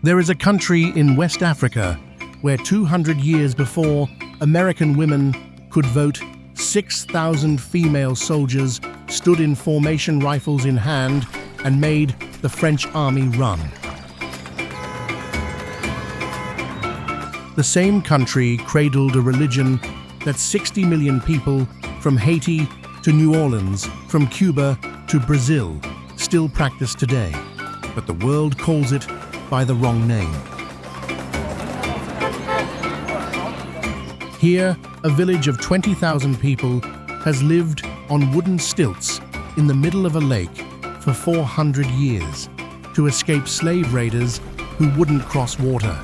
There is a country in West Africa where 200 years before American women could vote, 6,000 female soldiers stood in formation, rifles in hand, and made the French army run. The same country cradled a religion that 60 million people from Haiti to New Orleans, from Cuba to Brazil, still practice today. But the world calls it by the wrong name. Here, a village of 20,000 people has lived on wooden stilts in the middle of a lake for 400 years to escape slave raiders who wouldn't cross water.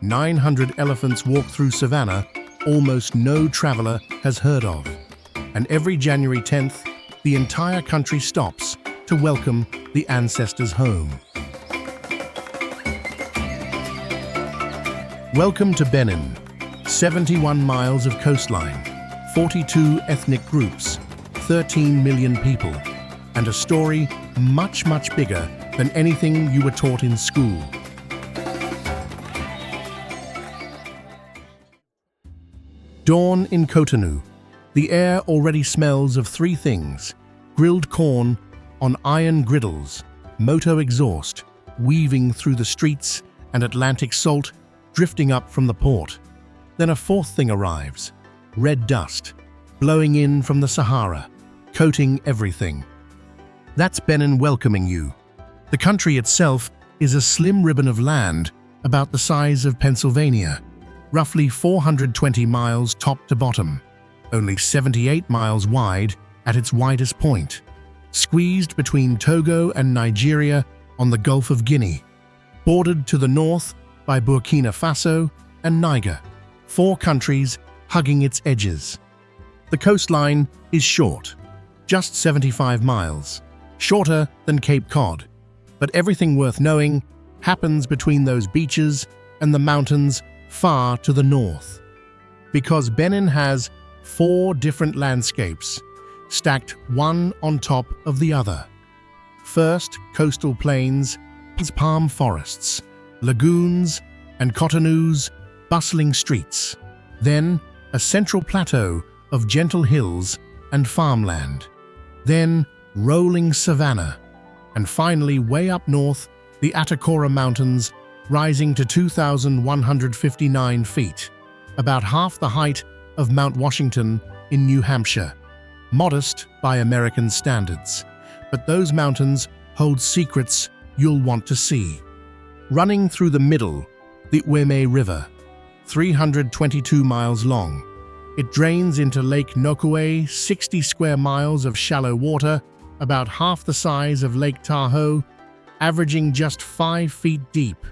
900 elephants walk through savannah almost no traveler has heard of. And every January 10th, the entire country stops to welcome the ancestors home. Welcome to Benin. 71 miles of coastline, 42 ethnic groups, 13 million people, and a story much, much bigger than anything you were taught in school. Dawn in Cotonou. The air already smells of three things: grilled corn on iron griddles, moto exhaust weaving through the streets, and Atlantic salt drifting up from the port. Then a fourth thing arrives: red dust, blowing in from the Sahara, coating everything. That's Benin welcoming you. The country itself is a slim ribbon of land about the size of Pennsylvania, roughly 420 miles top to bottom, only 78 miles wide at its widest point, squeezed between Togo and Nigeria on the Gulf of Guinea, bordered to the north by Burkina Faso and Niger, four countries hugging its edges. The coastline is short, just 75 miles, shorter than Cape Cod, but everything worth knowing happens between those beaches and the mountains far to the north. Because Benin has four different landscapes, stacked one on top of the other. First, coastal plains, palm forests, lagoons, and Cotonou's bustling streets. Then, a central plateau of gentle hills and farmland. Then, rolling savanna. And finally, way up north, the Atakora Mountains, rising to 2,159 feet, about half the height of Mount Washington in New Hampshire. Modest by American standards, but those mountains hold secrets you'll want to see. Running through the middle, the Dahomey River, 322 miles long. It drains into Lake Nokoué, 60 square miles of shallow water, about half the size of Lake Tahoe, averaging just 5 feet deep.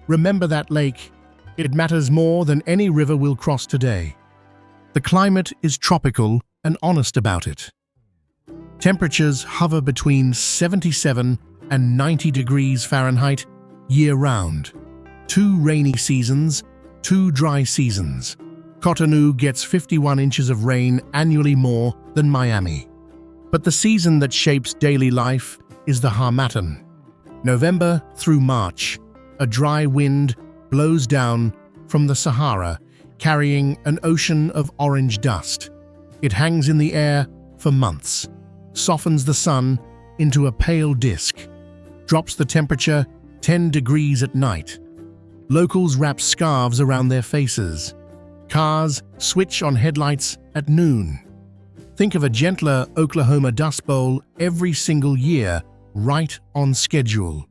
Remember that lake. It matters more than any river we'll cross today. The climate is tropical and honest about it. Temperatures hover between 77 and 90 degrees Fahrenheit year-round. 2 rainy seasons, 2 dry seasons. Cotonou gets 51 inches of rain annually, more than Miami. But the season that shapes daily life is the Harmattan. November through March, a dry wind blows down from the Sahara, carrying an ocean of orange dust. It hangs in the air for months, softens the sun into a pale disk, drops the temperature 10 degrees at night. Locals wrap scarves around their faces. Cars switch on headlights at noon. Think of a gentler Oklahoma Dust Bowl every single year, right on schedule.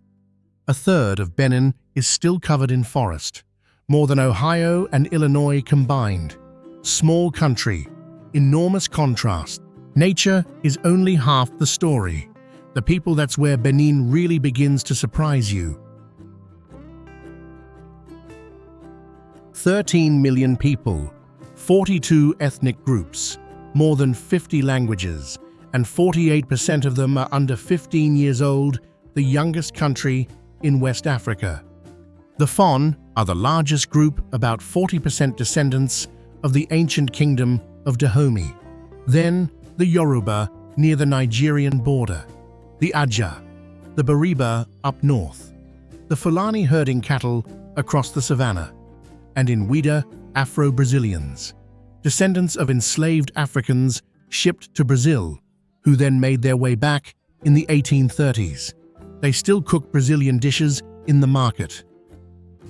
A third of Benin is still covered in forest, more than Ohio and Illinois combined. Small country, enormous contrast. Nature is only half the story. The people, that's where Benin really begins to surprise you. 13 million people, 42 ethnic groups, more than 50 languages, and 48% of them are under 15 years old, the youngest country in West Africa. The Fon are the largest group, about 40% descendants of the ancient kingdom of Dahomey. Then the Yoruba near the Nigerian border. the Adja, the Bariba up north, the Fulani herding cattle across the savannah, and in Ouidah, Afro-Brazilians, descendants of enslaved Africans shipped to Brazil, who then made their way back in the 1830s. They still cook Brazilian dishes in the market.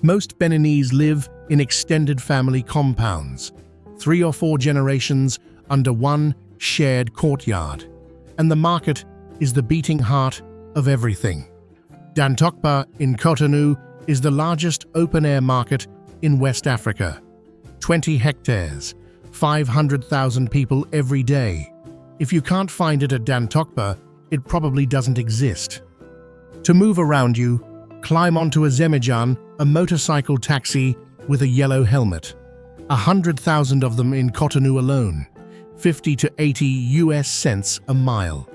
Most Beninese live in extended family compounds, 3 or 4 generations under one shared courtyard, and the market is the beating heart of everything. Dantokpa in Cotonou is the largest open-air market in West Africa. 20 hectares, 500,000 people every day. If you can't find it at Dantokpa, it probably doesn't exist. To move around you, climb onto a Zemijan, a motorcycle taxi with a yellow helmet. 100,000 of them in Cotonou alone, 50 to 80 US cents a mile.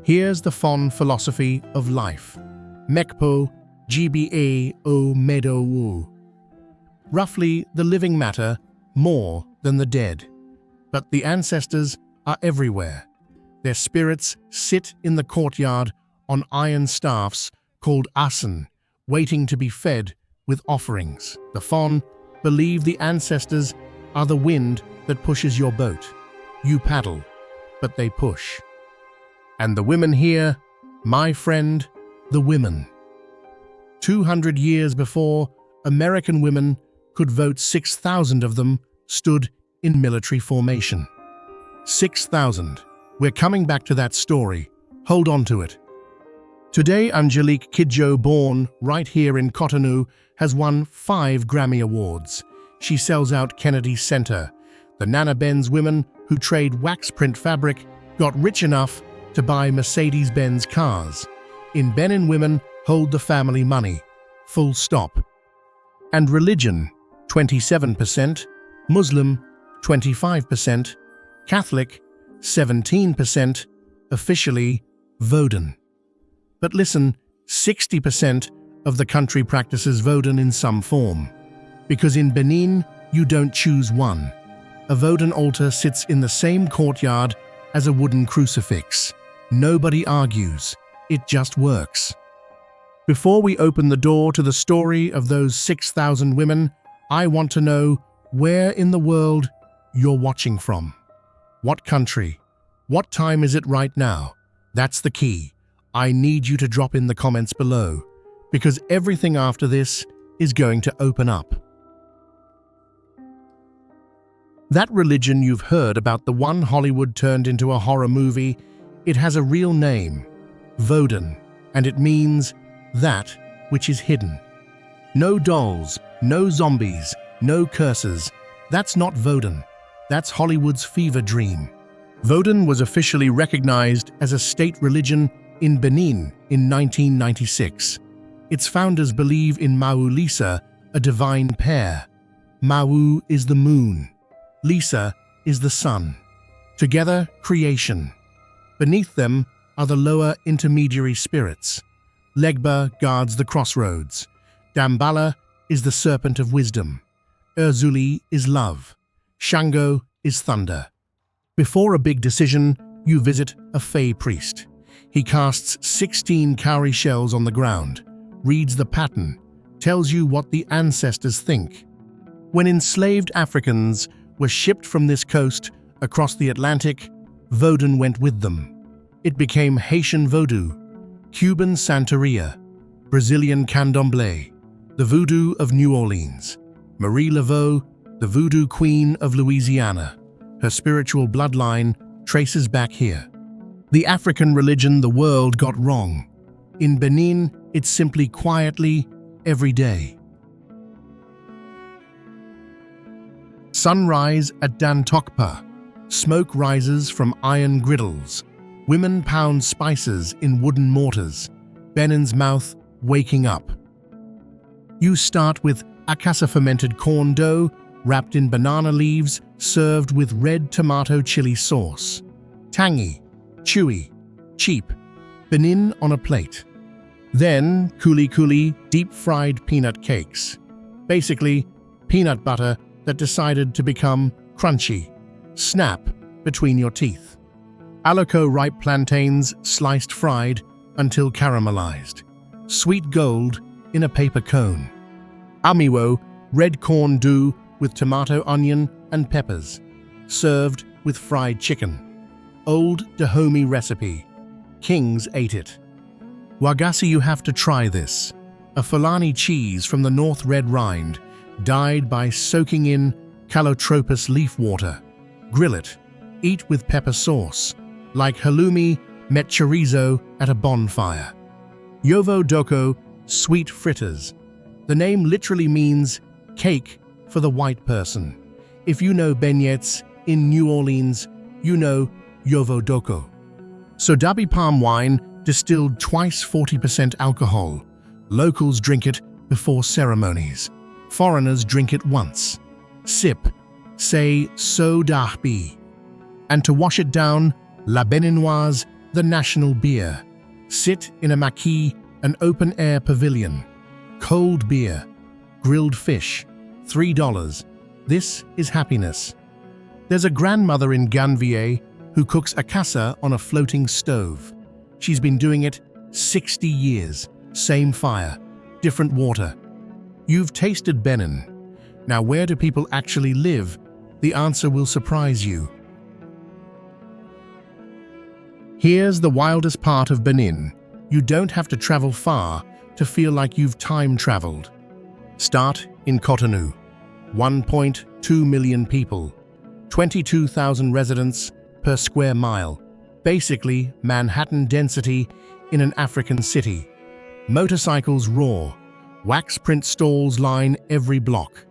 Here's the Fon philosophy of life. Mekpo, GBA o Medowu. Roughly, the living matter more than the dead. But the ancestors are everywhere. Their spirits sit in the courtyard on iron staffs called asen, waiting to be fed with offerings. The Fon believe the ancestors are the wind that pushes your boat. You paddle, but they push. And the women here, my friend, the women. 200 years before, American women could vote, 6,000 of them stood in military formation. 6,000. We're coming back to that story. Hold on to it. Today, Angélique Kidjo, born right here in Cotonou, has won 5 Grammy Awards. She sells out Kennedy Center. The Nana Benz women who trade wax print fabric got rich enough to buy Mercedes-Benz cars. In Benin, women hold the family money. Full stop. And religion, 27%, Muslim, 25%, Catholic, 17%, officially Vodun. But listen, 60% of the country practices Vodun in some form. Because in Benin, you don't choose one. A Vodun altar sits in the same courtyard as a wooden crucifix. Nobody argues. It just works. Before we open the door to the story of those 6,000 women, I want to know where in the world you're watching from. What country? What time is it right now? That's the key. I need you to drop in the comments below, because everything after this is going to open up. That religion you've heard about, the one Hollywood turned into a horror movie, it has a real name, Vodun, and it means that which is hidden. No dolls, no zombies, no curses. That's not Vodun. That's Hollywood's fever dream. Vodun was officially recognized as a state religion in Benin in 1996. Its founders believe in Mawu Lisa, a divine pair. Mawu is the moon. Lisa is the sun. Together, creation. Beneath them are the lower intermediary spirits. Legba guards the crossroads. Dambala is the serpent of wisdom. Erzuli is love. Shango is thunder. Before a big decision, you visit a Fey priest. He casts 16 cowrie shells on the ground, reads the pattern, tells you what the ancestors think. When enslaved Africans were shipped from this coast across the Atlantic, Vodun went with them. It became Haitian Vodou, Cuban Santeria, Brazilian Candomblé, the Voodoo of New Orleans. Marie Laveau, the Voodoo Queen of Louisiana. Her spiritual bloodline traces back here. The African religion the world got wrong. In Benin, it's simply quietly every day. Sunrise at Dantokpa. Smoke rises from iron griddles. Women pound spices in wooden mortars. Benin's mouth waking up. You start with akassa fermented corn dough wrapped in banana leaves, served with red tomato chili sauce. Tangy, chewy, cheap. Benin on a plate. Then kuli kuli, deep-fried peanut cakes. Basically, peanut butter that decided to become crunchy. Snap between your teeth. Aloko ripe plantains, sliced fried, until caramelized. Sweet gold in a paper cone. Amiwo, red corn dough with tomato, onion, and peppers. Served with fried chicken. Old Dahomey recipe. Kings ate it. Wagasi, you have to try this. A Fulani cheese from the North Red Rind, dyed by soaking in calotropis leaf water. Grill it. Eat with pepper sauce, like halloumi met chorizo at a bonfire. Yovo doko, sweet fritters. The name literally means cake for the white person. If you know beignets in New Orleans, you know yovo doko. Sodabi palm wine, distilled twice 40% alcohol. Locals drink it before ceremonies. Foreigners drink it once. Sip, say sodahbi. And to wash it down, la Beninoise, the national beer. Sit in a maquis, an open-air pavilion. Cold beer. Grilled fish. $3. This is happiness. There's a grandmother in Ganvié who cooks akassa on a floating stove. She's been doing it 60 years. Same fire, different water. You've tasted Benin. Now, where do people actually live? The answer will surprise you. Here's the wildest part of Benin. You don't have to travel far to feel like you've time traveled. Start in Cotonou. 1.2 million people. 22,000 residents per square mile. Basically, Manhattan density in an African city. Motorcycles roar. Wax print stalls line every block.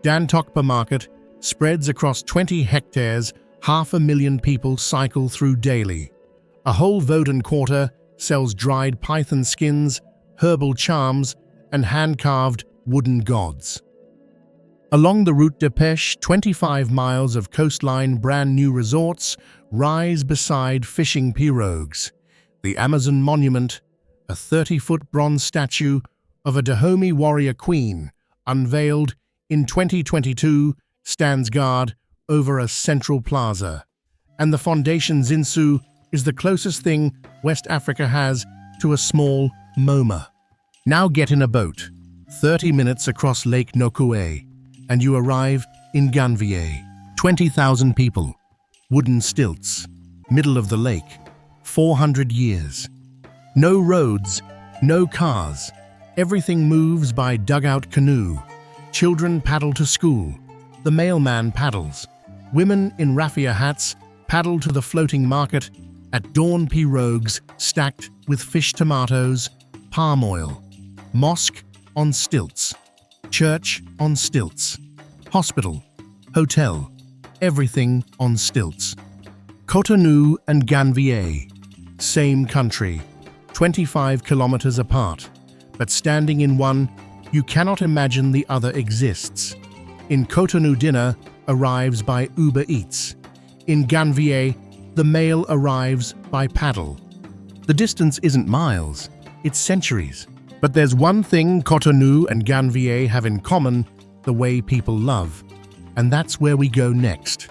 Dantokpa Market spreads across 20 hectares. 500,000 people cycle through daily. A whole Vodun quarter sells dried python skins, herbal charms, and hand-carved wooden gods. Along the Route de Pêche, 25 miles of coastline brand-new resorts rise beside fishing pirogues. The Amazon Monument, a 30-foot bronze statue of a Dahomey warrior queen, unveiled in 2022, stands guard over a central plaza. And the Foundation Zinsous is the closest thing West Africa has to a small MoMA. Now get in a boat, 30 minutes across Lake Nokoué, and you arrive in Ganvié. 20,000 people, wooden stilts, middle of the lake, 400 years. No roads, no cars. Everything moves by dugout canoe. Children paddle to school. The mailman paddles. Women in raffia hats paddle to the floating market at dawn pirogues stacked with fish, tomatoes, palm oil. Mosque on stilts. Church on stilts. Hospital. Hotel. Everything on stilts. Cotonou and Ganvié. Same country. 25 kilometers apart. But standing in one, you cannot imagine the other exists. In Cotonou, dinner arrives by Uber Eats. In Ganvié, the mail arrives by paddle. The distance isn't miles, it's centuries. But there's one thing Cotonou and Ganvié have in common: the way people love. And that's where we go next.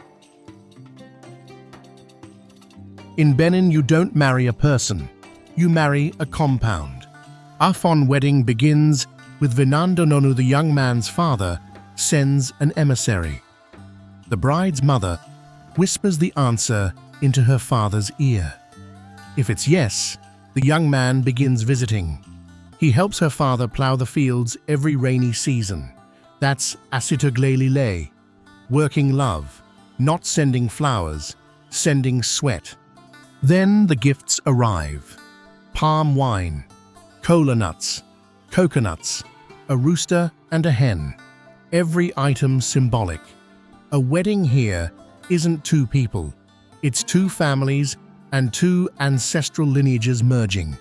In Benin, you don't marry a person, you marry a compound. Afon wedding begins with Vinandononu, the young man's father, sends an emissary. The bride's mother whispers the answer into her father's ear. If it's yes, the young man begins visiting. He helps her father plow the fields every rainy season. That's asitoglelile, working love, not sending flowers, sending sweat. Then the gifts arrive. Palm wine, cola nuts, coconuts, a rooster and a hen. Every item symbolic. A wedding here isn't two people. It's two families and two ancestral lineages merging.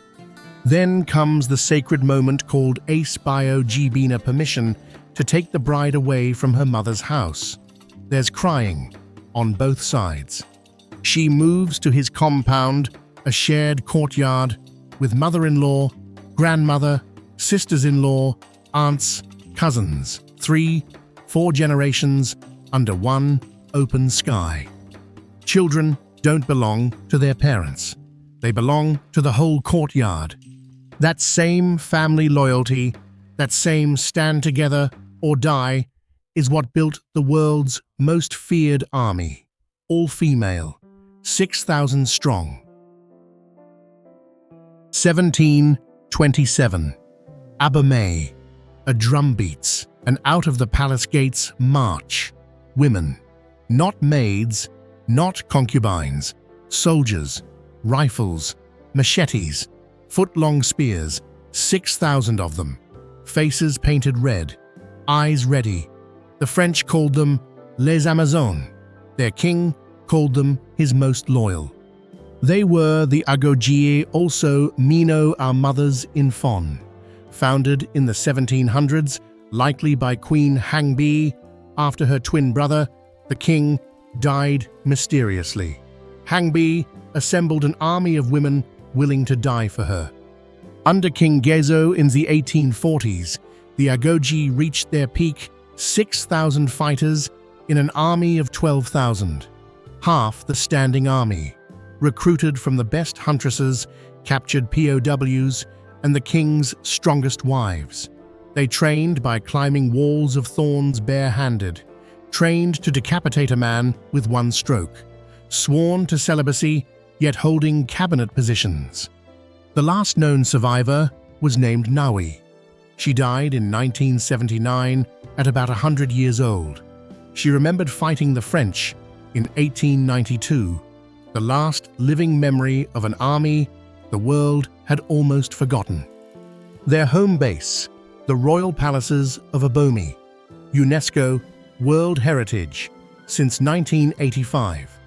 Then comes the sacred moment called Ace Bio Gbina, permission to take the bride away from her mother's house. There's crying on both sides. She moves to his compound, a shared courtyard, with mother-in-law, grandmother, sisters-in-law, aunts, cousins, 3-4 generations under one open sky. Children don't belong to their parents. They belong to the whole courtyard. That same family loyalty, that same stand together or die, is what built the world's most feared army, all female, 6,000 strong. 1727. Dahomey. A drum beats, and out of the palace gates march women, not maids, not concubines, soldiers, rifles, machetes, foot-long spears, 6,000 of them, faces painted red, eyes ready. The French called them les Amazones. Their king called them his most loyal. They were the Agojie, also Mino, our mothers in Fon, founded in the 1700s, likely by Queen Ganvié, after her twin brother, the king, died mysteriously. Ganvié assembled an army of women willing to die for her. Under King Gezo in the 1840s, the Agojie reached their peak, 6,000 fighters in an army of 12,000, half the standing army, recruited from the best huntresses, captured POWs, and the king's strongest wives. They trained by climbing walls of thorns bare-handed, trained to decapitate a man with one stroke, sworn to celibacy, yet holding cabinet positions. The last known survivor was named Nawi. She died in 1979 at about 100 years old. She remembered fighting the French in 1892, the last living memory of an army the world had almost forgotten. Their home base, the royal palaces of Dahomey, UNESCO World Heritage since 1985.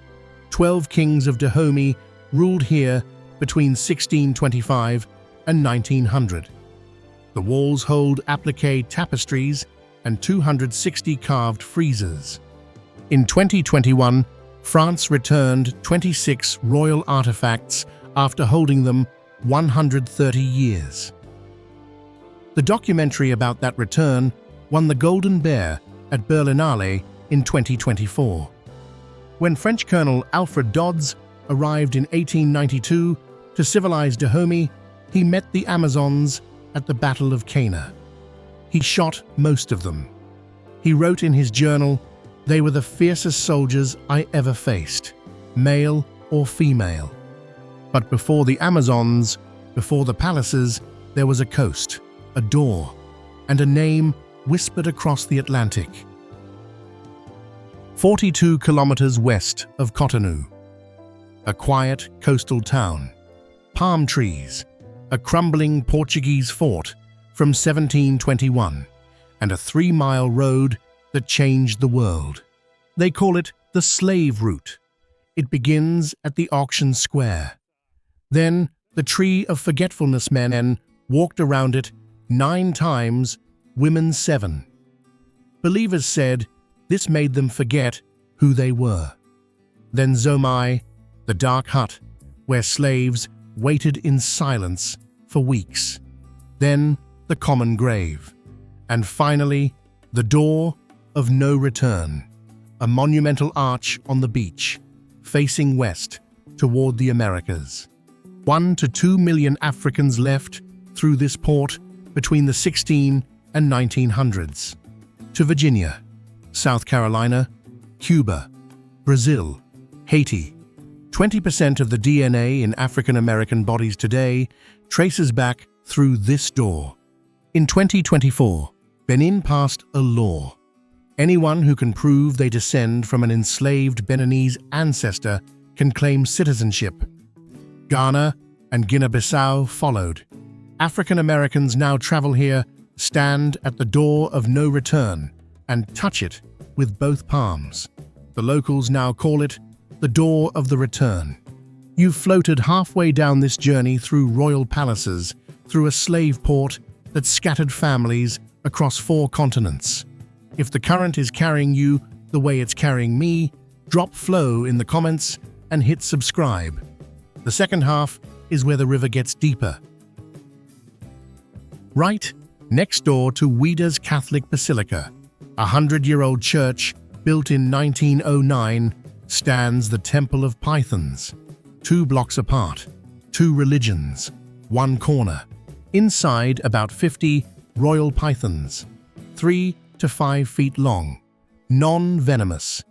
12 kings of Dahomey ruled here between 1625 and 1900. The walls hold appliqué tapestries and 260 carved friezes. In 2021, France returned 26 royal artifacts after holding them 130 years. The documentary about that return won the Golden Bear at Berlinale in 2024. When French Colonel Alfred Dodds arrived in 1892 to civilize Dahomey, he met the Amazons at the Battle of Cana. He shot most of them. He wrote in his journal, "They were the fiercest soldiers I ever faced, male or female." But before the Amazons, before the palaces, there was a coast, a door, and a name whispered across the Atlantic. 42 kilometers west of Cotonou. A quiet coastal town, palm trees, a crumbling Portuguese fort from 1721, and a 3-mile road that changed the world. They call it the slave route. It begins at the auction square. Then the tree of forgetfulness men walked around it 9 times, women 7. Believers said this made them forget who they were. Then Zomai, the dark hut, where slaves waited in silence for weeks. Then the common grave. And finally, the door of no return, a monumental arch on the beach, facing west toward the Americas. 1 to 2 million Africans left through this port between the 16 and 1900s. To Virginia, South Carolina, Cuba, Brazil, Haiti. 20% of the DNA in African American bodies today traces back through this door. In 2024, Benin passed a law. Anyone who can prove they descend from an enslaved Beninese ancestor can claim citizenship. Ghana and Guinea-Bissau followed. African Americans now travel here, stand at the door of no return, and touch it with both palms. The locals now call it the door of the return. You've floated halfway down this journey through royal palaces, through a slave port that scattered families across 4 continents. If the current is carrying you the way it's carrying me, drop flow in the comments and hit subscribe. The second half is where the river gets deeper. Right next door to Ouidah's Catholic Basilica, a 100-year-old church built in 1909, stands the Temple of Pythons. 2 blocks apart, 2 religions, 1 corner. Inside, about 50 royal pythons, 3 to 5 feet long, non-venomous,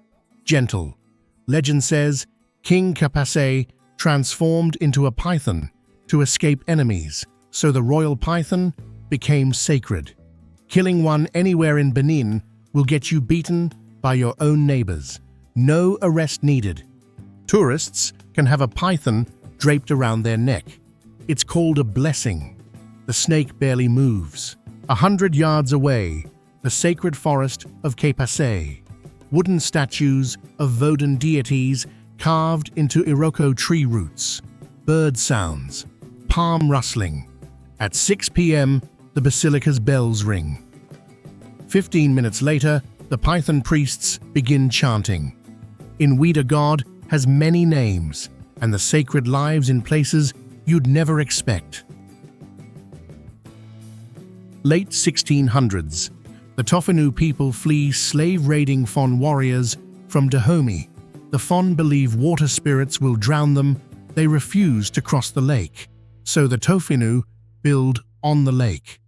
gentle. Legend says King Kapase transformed into a python to escape enemies, so the royal python became sacred. Killing one anywhere in Benin will get you beaten by your own neighbors. No arrest needed. Tourists can have a python draped around their neck. It's called a blessing. The snake barely moves. 100 yards away, the sacred forest of Kapase. Wooden statues of Vodun deities carved into Iroko tree roots. Bird sounds. Palm rustling. At 6 p.m., the basilica's bells ring. 15 minutes later, the python priests begin chanting. In Ouidah, God has many names, and the sacred lives in places you'd never expect. Late 1600s, the Tofanu people flee slave-raiding Fon warriors from Dahomey. The Fon believe water spirits will drown them. They refuse to cross the lake, so the Tofanu build on the lake.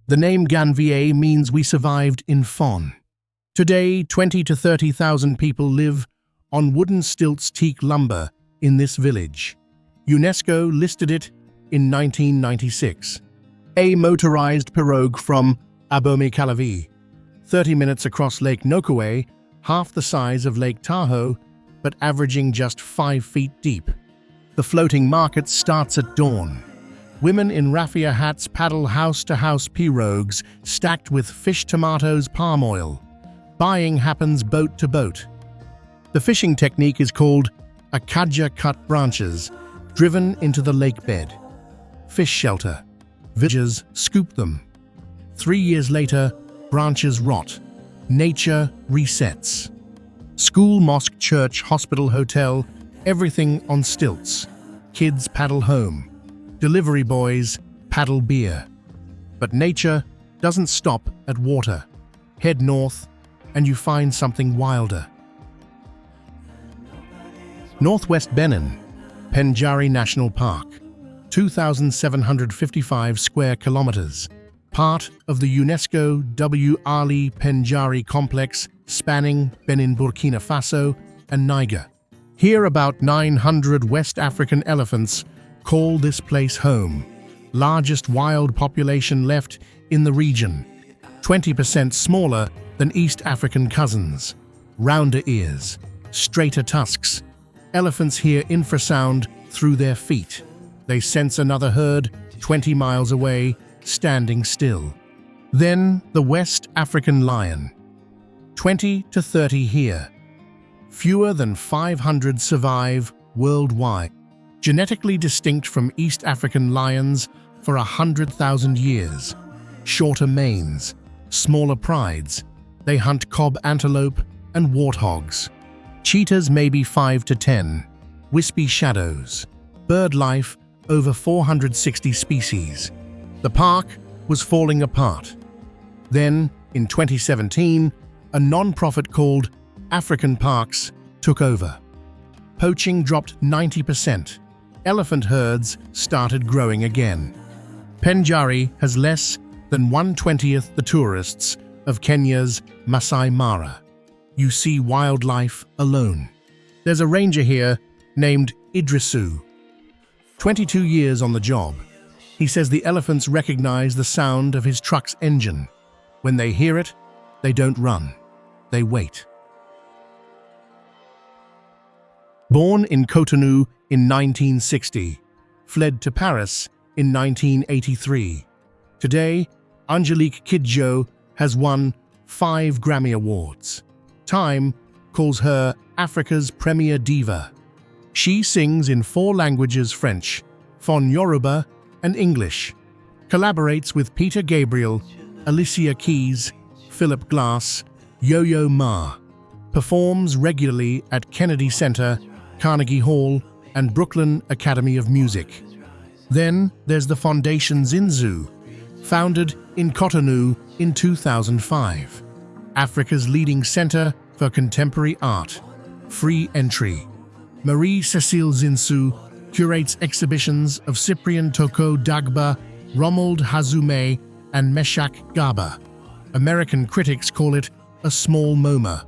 The name Ganvié means we survived in Fon. Today, 20 to 30,000 people live on wooden stilts teak lumber in this village. UNESCO listed it in 1996. A motorized pirogue from Agojie, 30 minutes across Lake Nokoué, half the size of Lake Tahoe, but averaging just 5 feet deep. The floating market starts at dawn. Women in raffia hats paddle house-to-house pirogues stacked with fish, tomatoes, palm oil. Buying happens boat to boat. The fishing technique is called Agojie, cut branches, driven into the lake bed. Fish shelter. Villagers scoop them. 3 years later, branches rot. Nature resets. School, mosque, church, hospital, hotel, everything on stilts. Kids paddle home. Delivery boys paddle beer. But nature doesn't stop at water. Head north and you find something wilder. Northwest Benin, Pendjari National Park, 2,755 square kilometers, part of the UNESCO W. Pendjari complex spanning Benin, Burkina Faso, and Niger. Here, about 900 West African elephants call this place home. Largest wild population left in the region, 20% smaller than East African cousins. Rounder ears, straighter tusks. Elephants hear infrasound through their feet. They sense another herd 20 miles away, standing still. Then the West African lion. 20 to 30 here. Fewer than 500 survive worldwide. Genetically distinct from East African lions for 100,000 years. Shorter manes, smaller prides. They hunt cob antelope and warthogs. Cheetahs maybe 5 to 10. Wispy shadows. Bird life over 460 species. The park was falling apart. Then, in 2017, a non-profit called African Parks took over. Poaching dropped 90%. Elephant herds started growing again. Pendjari has less than 1/20th the tourists of Kenya's Masai Mara. You see wildlife alone. There's a ranger here named Idrisu. 22 years on the job. He says the elephants recognize the sound of his truck's engine. When they hear it, they don't run. They wait. Born in Cotonou in 1960, fled to Paris in 1983. Today, Angélique Kidjo has won 5 Grammy Awards. Time calls her Africa's premier diva. She sings in 4 languages: French, Fon Yoruba, and English. Collaborates with Peter Gabriel, Alicia Keys, Philip Glass, Yo-Yo Ma. Performs regularly at Kennedy Center, Carnegie Hall, and Brooklyn Academy of Music. Then there's the Foundation Zinsous, founded in Cotonou in 2005. Africa's leading center for contemporary art. Free entry. Marie-Cécile Zinsous curates exhibitions of Cyprian Toko Dagba, Romuald Hazume, and Meshach Gaba. American critics call it a small MoMA.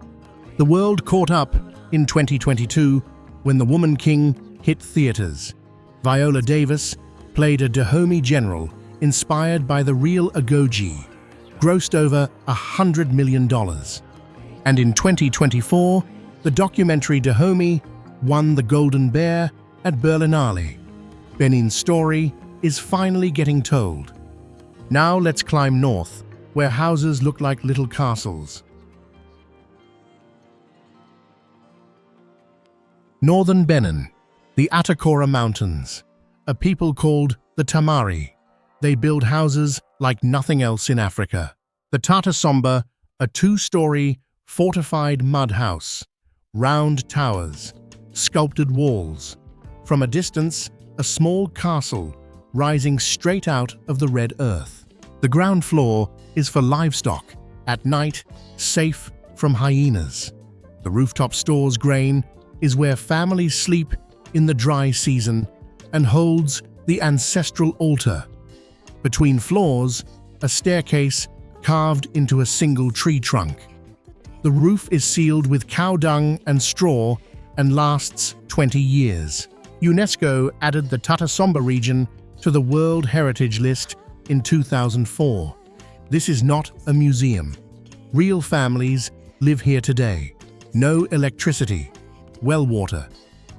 The world caught up in 2022 when The Woman King hit theaters. Viola Davis played a Dahomey general inspired by the real Agojie, grossed over $100 million. And in 2024, the documentary Dahomey won the Golden Bear at Berlinale. Benin's story is finally getting told. Now let's climb north, where houses look like little castles. Northern Benin, the Atakora Mountains, a people called the Tamari. They build houses like nothing else in Africa. The Tata Somba, a two-story, fortified mud house, round towers, sculpted walls. From a distance, a small castle rising straight out of the red earth. The ground floor is for livestock, at night, safe from hyenas. The rooftop store's grain is where families sleep in the dry season and holds the ancestral altar. Between floors, a staircase carved into a single tree trunk. The roof is sealed with cow dung and straw and lasts 20 years. UNESCO added the Tata Somba region to the World Heritage List in 2004. This is not a museum. Real families live here today. No electricity, well water.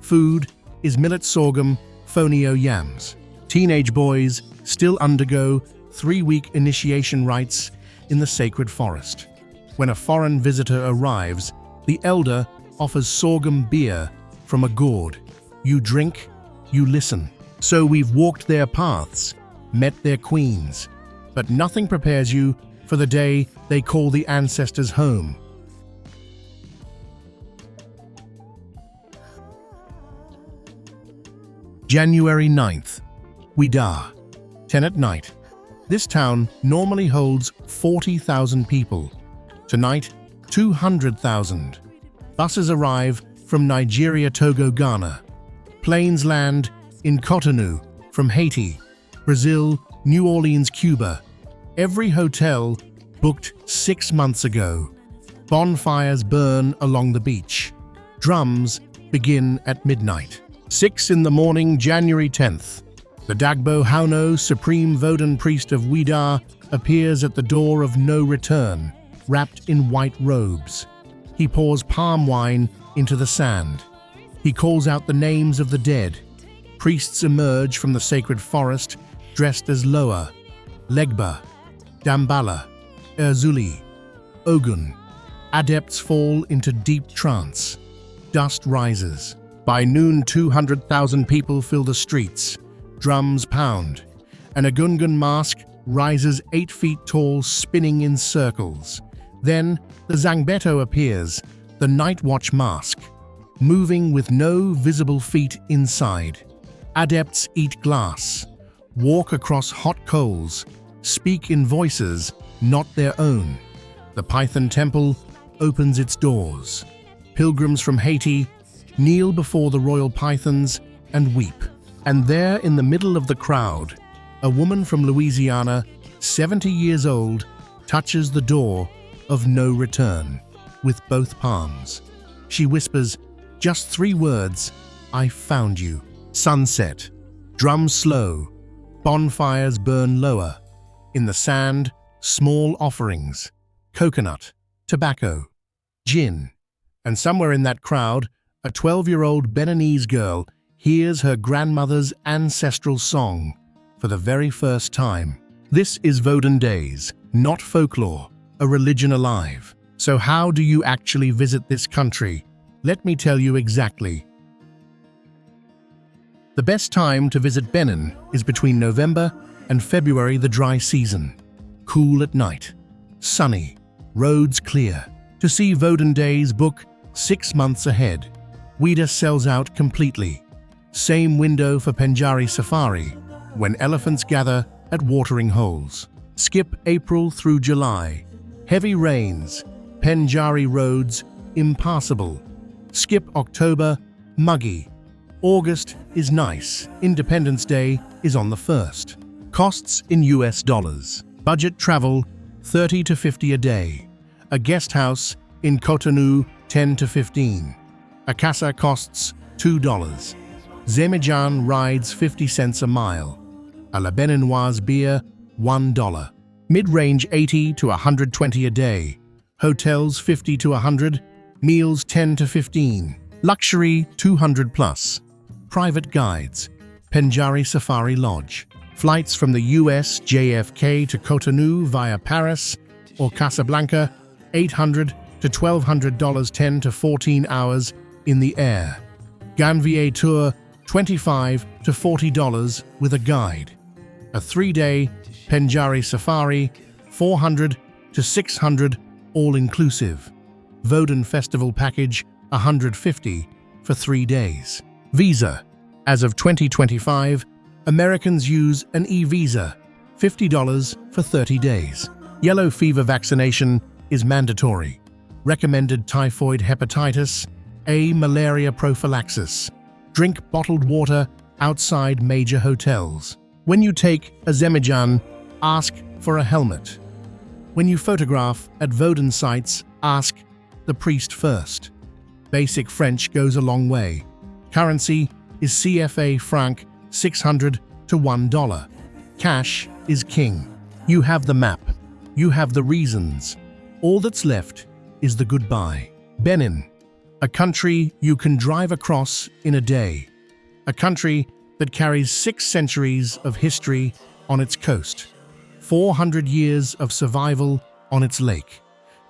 Food is millet sorghum, fonio yams. Teenage boys still undergo 3-week initiation rites in the sacred forest. When a foreign visitor arrives, the elder offers sorghum beer from a gourd. You drink, you listen. So we've walked their paths, met their queens, but nothing prepares you for the day they call the ancestors home. January 9th, Ouidah, 10 at night. This town normally holds 40,000 people. Tonight, 200,000. Buses arrive from Nigeria, Togo, Ghana. Planes land in Cotonou from Haiti, Brazil, New Orleans, Cuba. Every hotel booked 6 months ago. Bonfires burn along the beach. Drums begin at midnight. 6 in the morning, January 10th. The Dagbo Hauno, supreme Vodun priest of Ouidah, appears at the door of no return, wrapped in white robes. He pours palm wine into the sand. He calls out the names of the dead. Priests emerge from the sacred forest dressed as Loa, Legba, Dambala, Erzuli, Ogun. Adepts fall into deep trance. Dust rises. By noon, 200,000 people fill the streets. Drums pound. An Agungun mask rises 8 feet tall, spinning in circles. Then the Zangbeto appears, the night watch mask, moving with no visible feet inside. Adepts eat glass, walk across hot coals, speak in voices not their own. The Python Temple opens its doors. Pilgrims from Haiti kneel before the royal pythons and weep. And there in the middle of the crowd, a woman from Louisiana, 70 years old, touches the door of no return with both palms. She whispers just 3 words, "I found you." Sunset. Drums slow. Bonfires burn lower. In the sand, small offerings. Coconut, tobacco, gin. And somewhere in that crowd, a 12-year-old Beninese girl hears her grandmother's ancestral song for the very first time. This is Vodun Days, not folklore, a religion alive. So how do you actually visit this country? Let me tell you exactly. The best time to visit Benin is between November and February, the dry season. Cool at night. Sunny. Roads clear. To see Vodun Days, book 6 months ahead. Ouidah sells out completely. Same window for Pendjari Safari, when elephants gather at watering holes. Skip April through July. Heavy rains. Pendjari roads impassable. Skip October, muggy. August is nice. Independence Day is on the 1st. Costs in US dollars. Budget travel, 30 to 50 a day. A guest house in Cotonou, 10 to 15. A casa costs $2. Zemijan rides 50 cents a mile. A La Beninoise beer, $1. Mid-range 80 to 120 a day. Hotels 50 to 100. Meals 10 to 15. Luxury 200 plus. Private guides. Pendjari Safari Lodge. Flights from the US JFK to Cotonou via Paris or Casablanca, $800 to $1,200, 10 to 14 hours in the air. Ganvié tour, $25 to $40 with a guide. A 3-day Pendjari safari, $400 to $600, all-inclusive. Vodun festival package, $150 for 3 days. Visa. As of 2025, Americans use an e-visa, $50 for 30 days. Yellow fever vaccination is mandatory. Recommended typhoid hepatitis, A malaria prophylaxis. Drink bottled water outside major hotels. When you take a Zemijan, ask for a helmet. When you photograph at Vodun sites, ask the priest first. Basic French goes a long way. Currency is CFA franc, $600 to $1. Cash is king. You have the map. You have the reasons. All that's left is the goodbye. Benin, a country you can drive across in a day. A country that carries 6 centuries of history on its coast. 400 years of survival on its lake.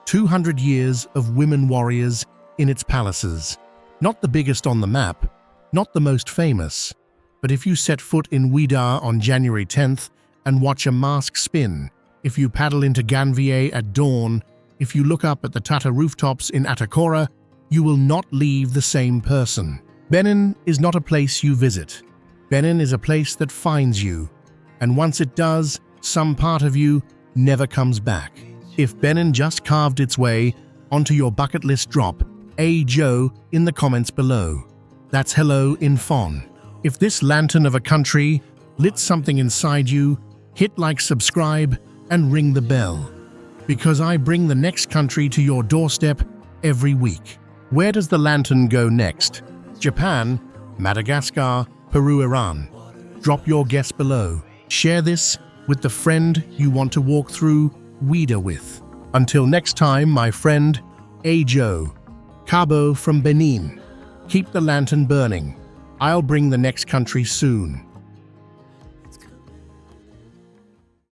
200 years of women warriors in its palaces. Not the biggest on the map, not the most famous, but if you set foot in Ouidah on January 10th and watch a mask spin, if you paddle into Ganvié at dawn, if you look up at the Tata rooftops in Atakora, you will not leave the same person. Benin is not a place you visit. Benin is a place that finds you, and once it does, some part of you never comes back. If Benin just carved its way onto your bucket list, drop "Hey Joe" in the comments below. That's hello in Fon. If this lantern of a country lit something inside you, hit like, subscribe, and ring the bell. Because I bring the next country to your doorstep every week. Where does the lantern go next? Japan, Madagascar, Peru, Iran? Drop your guess below. Share this with the friend you want to walk through Ouidah with. Until next time, my friend, Joe, Cabo from Benin. Keep the lantern burning. I'll bring the next country soon.